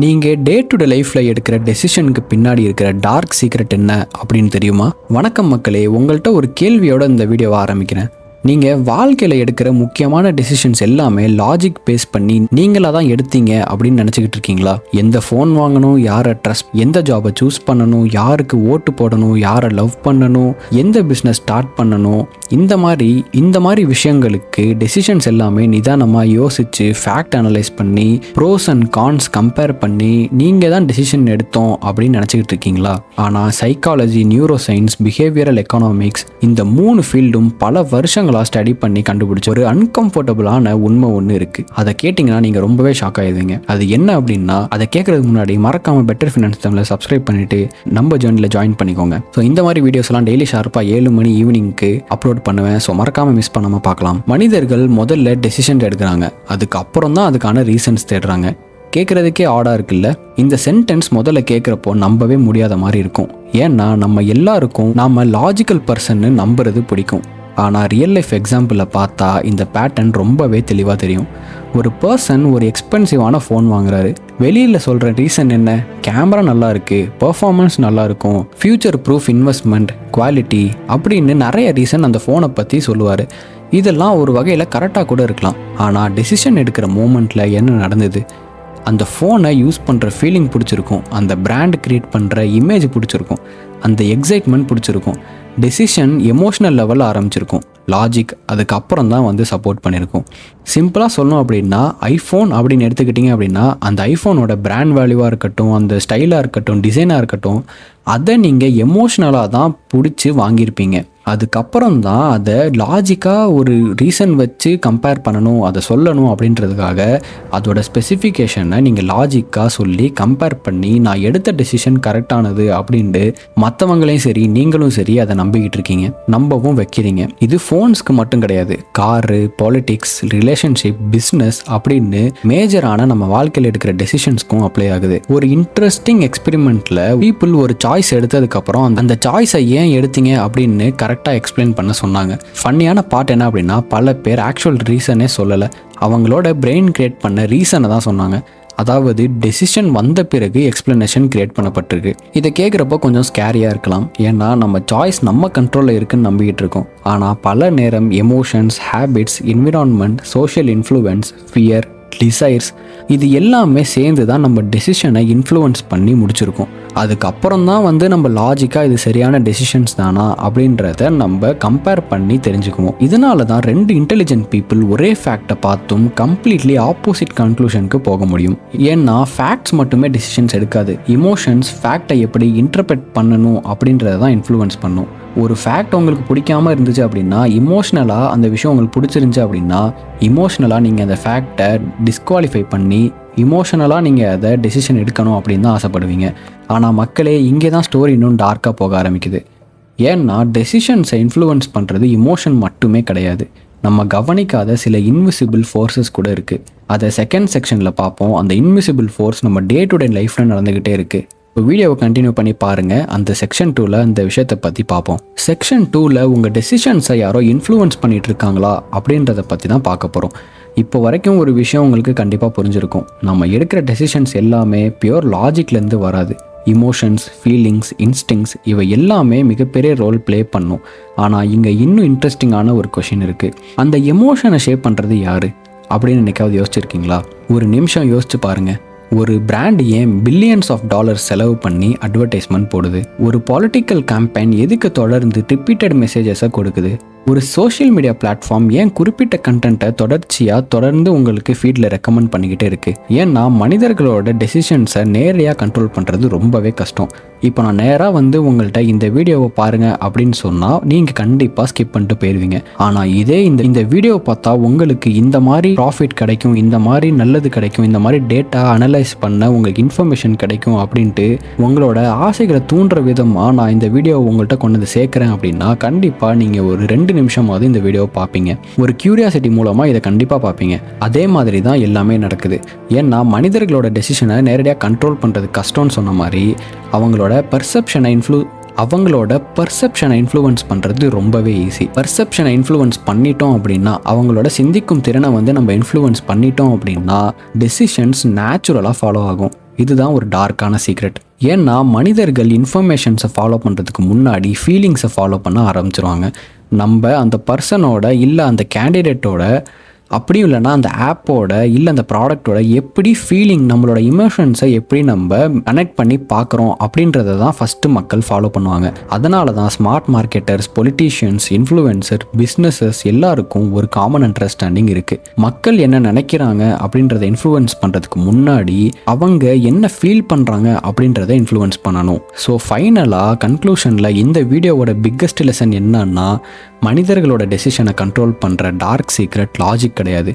நீங்கள் day to day லைஃப்பில் எடுக்கிற டெசிஷனுக்கு பின்னாடி இருக்கிற டார்க் சீக்ரெட் என்ன அப்படின்னு தெரியுமா? வணக்கம் மக்களே, உங்கள்கிட்ட ஒரு கேள்வியோட இந்த வீடியோவை ஆரம்பிக்கிறேன். நீங்கள் வாழ்க்கையில் எடுக்கிற முக்கியமான டெசிஷன்ஸ் எல்லாமே லாஜிக் பேஸ் பண்ணி நீங்களாக தான் எடுத்தீங்க அப்படின்னு நினச்சிக்கிட்டு இருக்கீங்களா? எந்த ஃபோன் வாங்கணும், யாரை ட்ரஸ்ட், எந்த ஜாபை சூஸ் பண்ணணும், யாருக்கு ஓட்டு போடணும், யாரை லவ் பண்ணணும், எந்த பிஸ்னஸ் ஸ்டார்ட் பண்ணணும், இந்த மாதிரி விஷயங்களுக்கு டெசிஷன்ஸ் எல்லாமே நிதானமாக யோசித்து ஃபேக்ட் அனலைஸ் பண்ணி ப்ரோஸ் அண்ட் கான்ஸ் கம்பேர் பண்ணி நீங்கள் தான் டெசிஷன் எடுத்தோம் அப்படின்னு நினச்சிக்கிட்டு இருக்கீங்களா? ஆனால் psychology, neuro science, behavioural economics இந்த 3 ஃபீல்டும் பல வருஷங்கள் ஸ்டடி பண்ணி கண்டுபிடிச்ச ஒரு அன்கம்ஃபர்டபுளான உண்மை ஒன்று இருக்கு. அதை கேட்டிங்கன்னா நீங்க ரொம்பவே ஷாக் ஆயிடுவீங்க. அது என்ன அப்படின்னா, அதை கேட்கறதுக்கு முன்னாடி மறக்காம பெட்டர் ஃபினான்ஸ் தமிழை சப்ஸ்கிரைப் பண்ணிட்டு நம்ம ஜர்னியில் ஜாயின் பண்ணிக்கோங்க. ஸோ இந்த மாதிரி வீடியோஸ் எல்லாம் டெய்லி ஷார்ப்பாக 7 மணி ஈவினிங்க்கு அப்லோட் பண்ணுவேன். ஸோ மறக்காம மிஸ் பண்ணாம பார்க்கலாம். மனிதர்கள் முதல்ல டெசிஷன் எடுக்கிறாங்க, அதுக்கப்புறம் தான் அதுக்கான ரீசன்ஸ் தேடுறாங்க. கேட்குறதுக்கே ஆடாக இருக்குல்ல? இந்த சென்டென்ஸ் முதல்ல கேட்குறப்போ நம்பவே முடியாத மாதிரி இருக்கும். ஏன்னா நம்ம எல்லாருக்கும் நாம லாஜிக்கல் பர்சன்னு நம்புறது பிடிக்கும். ஆனால் ரியல் லைஃப் எக்ஸாம்பிளில் பார்த்தா இந்த பேட்டர்ன் ரொம்பவே தெளிவாக தெரியும். ஒரு பர்சன் ஒரு எக்ஸ்பென்சிவான ஃபோன் வாங்குறாரு. வெளியில் சொல்கிற ரீசன் என்ன? கேமரா நல்லா இருக்குது, பெர்ஃபார்மன்ஸ் நல்லா இருக்கும், ஃபியூச்சர் ப்ரூஃப் இன்வெஸ்ட்மெண்ட், குவாலிட்டி அப்படின்னு நிறைய ரீசன் அந்த ஃபோனை பற்றி சொல்லுவார். இதெல்லாம் ஒரு வகையில் கரெக்டாக கூட இருக்கலாம். ஆனால் டெசிஷன் எடுக்கிற மூமெண்ட்டில் என்ன நடந்தது? அந்த ஃபோனை யூஸ் பண்ணுற ஃபீலிங் பிடிச்சிருக்கும், அந்த பிராண்ட் க்ரியேட் பண்ணுற இமேஜ் பிடிச்சிருக்கும், அந்த எக்ஸைட்மெண்ட் பிடிச்சிருக்கும். டெசிஷன் எமோஷ்னல் லெவலில் ஆரம்பிச்சிருக்கும். லாஜிக் அதுக்கப்புறம் தான் சப்போர்ட் பண்ணியிருக்கும். சிம்பிளாக சொல்லணும் அப்படின்னா, ஐஃபோன் அப்படின்னு எடுத்துக்கிட்டிங்க அப்படின்னா, அந்த ஐஃபோனோட பிராண்ட் வேல்யூவாக இருக்கட்டும், அந்த ஸ்டைலாக இருக்கட்டும், டிசைனாக இருக்கட்டும், அதை நீங்கள் எமோஷ்னலாக தான் பிடிச்சி வாங்கியிருப்பீங்க. அதுக்கப்புறம் தான் அதை லாஜிக்காக ஒரு ரீசன் வச்சு கம்பேர் பண்ணணும், அதை சொல்லணும் அப்படின்றதுக்காக அதோட ஸ்பெசிஃபிகேஷனை நீங்கள் லாஜிக்காக சொல்லி கம்பேர் பண்ணி நான் எடுத்த டெசிஷன் கரெக்டானது அப்படின்ட்டு மற்றவங்களையும் சரி நீங்களும் சரி அதை நம்பிக்கிட்டு இருக்கீங்க, நம்பவும் வைக்கிறீங்க. இது ஃபோன்ஸ்க்கு மட்டும் கிடையாது. காரு, பாலிடிக்ஸ், ரிலேஷன்ஷிப், பிஸ்னஸ் அப்படின்னு மேஜரான நம்ம வாழ்க்கையில் எடுக்கிற டெசிஷன்ஸ்க்கும் அப்ளை ஆகுது. ஒரு இன்ட்ரெஸ்டிங் எக்ஸ்பெரிமெண்ட்டில் பீப்புள் ஒரு சாய்ஸ் எடுத்ததுக்கப்புறம் அந்த சாய்ஸை ஏன் எடுத்தீங்க அப்படின்னு கரெக்டாக எக்ஸ்பிளைன் பண்ண சொன்னாங்க. ஃபன்னியான பார்ட் என்ன அப்படின்னா, பல பேர் ஆக்சுவல் ரீசனே சொல்லலை, அவங்களோட பிரெயின் கிரியேட் பண்ண ரீசனை தான் சொன்னாங்க. அதாவது டெசிஷன் வந்த பிறகு எக்ஸ்பிளனேஷன் கிரியேட் பண்ணப்பட்டிருக்கு. இதை கேட்குறப்போ கொஞ்சம் ஸ்கேரியாக இருக்கலாம். ஏன்னா நம்ம சாய்ஸ் நம்ம கண்ட்ரோலில் இருக்குன்னு நம்பிக்கிட்டு இருக்கோம். ஆனால் பல நேரம் emotions, habits, environment, social influence, fear, desires இது எல்லாமே சேர்ந்து தான் நம்ம டெசிஷனை இன்ஃப்ளூயன்ஸ் பண்ணி முடிச்சிருக்கோம். அதுக்கப்புறம் தான் நம்ம லாஜிக்காக இது சரியான டெசிஷன்ஸ் தானா அப்படின்றத நம்ம கம்பேர் பண்ணி தெரிஞ்சுக்குவோம். இதனால தான் 2 இன்டெலிஜென்ட் பீப்புள் ஒரே ஃபேக்டை பார்த்தும் கம்ப்ளீட்லி ஆப்போசிட் கன்க்ளூஷனுக்கு போக முடியும். ஏன்னா ஃபேக்ட்ஸ் மட்டுமே டெசிஷன்ஸ் எடுக்காது. இமோஷன்ஸ் ஃபேக்டை எப்படி இன்டர்பிரட் பண்ணணும் அப்படின்றத தான் இன்ஃப்ளூயன்ஸ் பண்ணும். ஒரு ஃபேக்ட் உங்களுக்கு பிடிக்காம இருந்துச்சு அப்படின்னா, இமோஷ்னலாக அந்த விஷயம் உங்களுக்கு பிடிச்சிருந்துச்சு அப்படின்னா, இமோஷ்னலாக நீங்கள் அந்த ஃபேக்டை டிஸ்குவாலிஃபை பண்ணி இமோஷனலாக நீங்கள் அதை டெசிஷன் எடுக்கணும் அப்படின்னு தான் ஆசைப்படுவீங்க. ஆனால் மக்களே, இங்கே தான் ஸ்டோரி இன்னும் டார்க்காக போக ஆரம்பிக்குது. ஏன்னா டெசிஷன்ஸை இன்ஃப்ளூயன்ஸ் பண்ணுறது இமோஷன் மட்டுமே கிடையாது. நம்ம கவனிக்காத சில இன்விசிபிள் ஃபோர்ஸஸ் கூட இருக்குது. அதை செகண்ட் செக்ஷனில் பார்ப்போம். அந்த இன்விசிபிள் ஃபோர்ஸ் நம்ம டே டு டே லைஃப்பில் நடந்துக்கிட்டே இருக்குது. இப்போ வீடியோவை கண்டினியூ பண்ணி பாருங்கள். அந்த செக்ஷன் 2ல் அந்த விஷயத்தை பற்றி பார்ப்போம். செக்ஷன் 2ல் உங்கள் டெசிஷன்ஸை யாரோ இன்ஃப்ளூயன்ஸ் பண்ணிகிட்டு இருக்காங்களா அப்படின்றத பற்றி தான் பார்க்க போகிறோம். இப்போ வரைக்கும் ஒரு விஷயம் உங்களுக்கு கண்டிப்பாக புரிஞ்சிருக்கும். நம்ம எடுக்கிற டெசிஷன்ஸ் எல்லாமே பியூர் லாஜிக்லேருந்து வராது. இமோஷன்ஸ், ஃபீலிங்ஸ், இன்ஸ்டிங்ஸ் இவை எல்லாமே மிகப்பெரிய ரோல் ப்ளே பண்ணும். ஆனால் இங்கே இன்னும் இன்ட்ரெஸ்டிங்கான ஒரு கொஷின் இருக்குது. அந்த எமோஷனை ஷேப் பண்ணுறது யார் அப்படின்னு என்னைக்காவது யோசிச்சிருக்கீங்களா? ஒரு நிமிஷம் யோசிச்சு பாருங்கள். ஒரு பிராண்ட் ஏன் பில்லியன்ஸ் ஆஃப் டாலர்ஸ் செலவு பண்ணி அட்வர்டைஸ்மெண்ட் போடுது? ஒரு பொலிட்டிக்கல் கேம்பெயின் எதுக்கு தொடர்ந்து ரிப்பீட்டட் மெசேஜஸை கொடுக்குது? ஒரு சோஷியல் மீடியா பிளாட்ஃபார்ம் ஏன் குறிப்பிட்ட கண்டென்ட்டை தொடர்ந்து உங்களுக்கு ஃபீடில் ரெக்கமெண்ட் பண்ணிக்கிட்டே இருக்குது? ஏன்னா மனிதர்களோட டெசிஷன்ஸை நேரடியாக கண்ட்ரோல் பண்ணுறது ரொம்பவே கஷ்டம். இப்போ நான் நேராக உங்கள்கிட்ட இந்த வீடியோவை பாருங்கள் அப்படின்னு சொன்னால் நீங்கள் கண்டிப்பாக ஸ்கிப் பண்ணிட்டு போயிடுவீங்க. ஆனால் இதே இந்த வீடியோவை பார்த்தா உங்களுக்கு இந்த மாதிரி ப்ராஃபிட் கிடைக்கும், இந்த மாதிரி நல்லது கிடைக்கும், இந்த மாதிரி டேட்டா அனலைஸ் பண்ண உங்களுக்கு இன்ஃபர்மேஷன் கிடைக்கும் அப்படின்ட்டு உங்களோட ஆசைகளை தூண்டுற விதமாக நான் இந்த வீடியோவை உங்கள்கிட்ட கொண்டு வந்து சேர்க்குறேன் அப்படின்னா கண்டிப்பாக நீங்கள் ஒரு 2 நிமிஷமாவது இந்த வீடியோவை பார்ப்பீங்க. ஒரு கியூரியாசிட்டி மூலமாக இதை கண்டிப்பாக பார்ப்பீங்க. அதே மாதிரி தான் எல்லாமே நடக்குது. ஏன்னா மனிதர்களோட டெசிஷனை நேரடியாக கண்ட்ரோல் பண்ணுறது கஷ்டம்னு சொன்ன மாதிரி அவங்களோட பர்செப்ஷனை இன்ஃப்ளூயன்ஸ் பண்ணுறது ரொம்பவே ஈஸி. பர்செப்ஷனை இன்ஃப்ளூயன்ஸ் பண்ணிட்டோம் அப்படின்னா, அவங்களோட சிந்திக்கும் திறனை நம்ம இன்ஃப்ளூயன்ஸ் பண்ணிட்டோம் அப்படின்னா டெசிஷன்ஸ் நேச்சுரலாக ஃபாலோ ஆகும். இதுதான் ஒரு டார்க்கான சீக்ரெட். ஏன்னா மனிதர்கள் இன்ஃபர்மேஷன்ஸை ஃபாலோ பண்ணுறதுக்கு முன்னாடி ஃபீலிங்ஸை ஃபாலோ பண்ண ஆரம்பிச்சிருவாங்க. நம்ம அந்த பர்சனோட இல்லை அந்த கேண்டிடேட்டோட அப்படியும் இல்லைனா அந்த ஆப்போட இல்லை அந்த ப்ராடக்டோட எப்படி ஃபீலிங், நம்மளோட இமோஷன்ஸை எப்படி நம்ம கனெக்ட் பண்ணி பார்க்குறோம் அப்படின்றத தான் ஃபஸ்ட்டு மக்கள் ஃபாலோ பண்ணுவாங்க. அதனால தான் smart marketers, politicians, influencer, businesses எல்லாருக்கும் ஒரு காமன் அண்டர்ஸ்டாண்டிங் இருக்குது. மக்கள் என்ன நினைக்கிறாங்க அப்படின்றத இன்ஃப்ளூயன்ஸ் பண்ணுறதுக்கு முன்னாடி அவங்க என்ன ஃபீல் பண்ணுறாங்க அப்படின்றத இன்ஃப்ளூயன்ஸ் பண்ணணும். ஸோ ஃபைனலாக கன்க்ளூஷனில் இந்த வீடியோவோட பிக்கஸ்ட் லெசன் என்னன்னா, மனிதர்களோட டெசிஷனை கண்ட்ரோல் பண்ணுற டார்க் சீக்ரெட் லாஜிக் கிடையாது,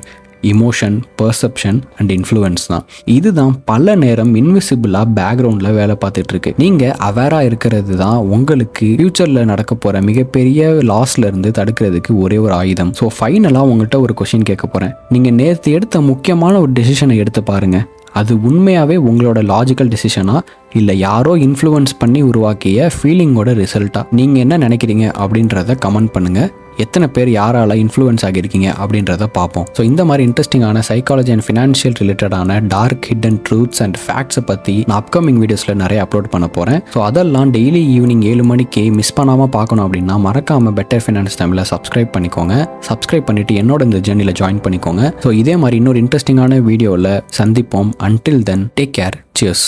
இமோஷன், பர்செப்ஷன் அண்ட் இன்ஃப்ளூயன்ஸ் தான். இதுதான் பல நேரம் இன்விசிபிளாக பேக்ரவுண்டில் வேலை பார்த்துட்ருக்கு. நீங்கள் அவேராக இருக்கிறது தான் உங்களுக்கு ஃப்யூச்சரில் நடக்க போகிற மிகப்பெரிய லாஸ்லேருந்து தடுக்கிறதுக்கு ஒரே ஒரு ஆயுதம். ஸோ ஃபைனலாக உங்கள்கிட்ட ஒரு கொஷின் கேட்க போகிறேன். நீங்கள் நேற்று எடுத்த முக்கியமான ஒரு டெசிஷனை எடுத்து பாருங்கள். அது உண்மையாகவே உங்களோட லாஜிக்கல் டெசிஷனா இல்லை யாரோ இன்ஃப்ளூயன்ஸ் பண்ணி உருவாக்கிய ஃபீலிங்கோட ரிசல்ட்டா? நீங்கள் என்ன நினைக்கிறீங்க அப்படின்றத கமெண்ட் பண்ணுங்கள். எத்தனை பேர் யாரால இன்ஃப்ளூயன்ஸ் ஆகியிருக்கீங்க அப்படின்றத பார்ப்போம். ஸோ இந்த மாதிரி இன்ட்ரெஸ்டிங்கான சைக்காலஜி அண்ட் ஃபினான்ஷியல் ரிலேட்டடான டார்க் ஹிடன் ட்ரூத்ஸ் அண்ட் ஃபேக்ட்ஸை பற்றி நான் அப்கமிங் வீடியோஸில் நிறைய அப்லோட் பண்ண போகிறேன். ஸோ அதெல்லாம் டெய்லி ஈவினிங் 7 மணிக்கு மிஸ் பண்ணாமல் பார்க்கணும் அப்படின்னா மறக்காமல் பெட்டர் ஃபினான்ஸ் டைமில் சப்ஸ்கிரைப் பண்ணிக்கோங்க. சப்ஸ்கிரைப் பண்ணிவிட்டு என்னோட இந்த ஜேர்னியில் ஜாயின் பண்ணிக்கோங்க. ஸோ இதே மாதிரி இன்னொரு இன்ட்ரெஸ்டிங்கான வீடியோவில் சந்திப்போம். Until then, take care. Cheers.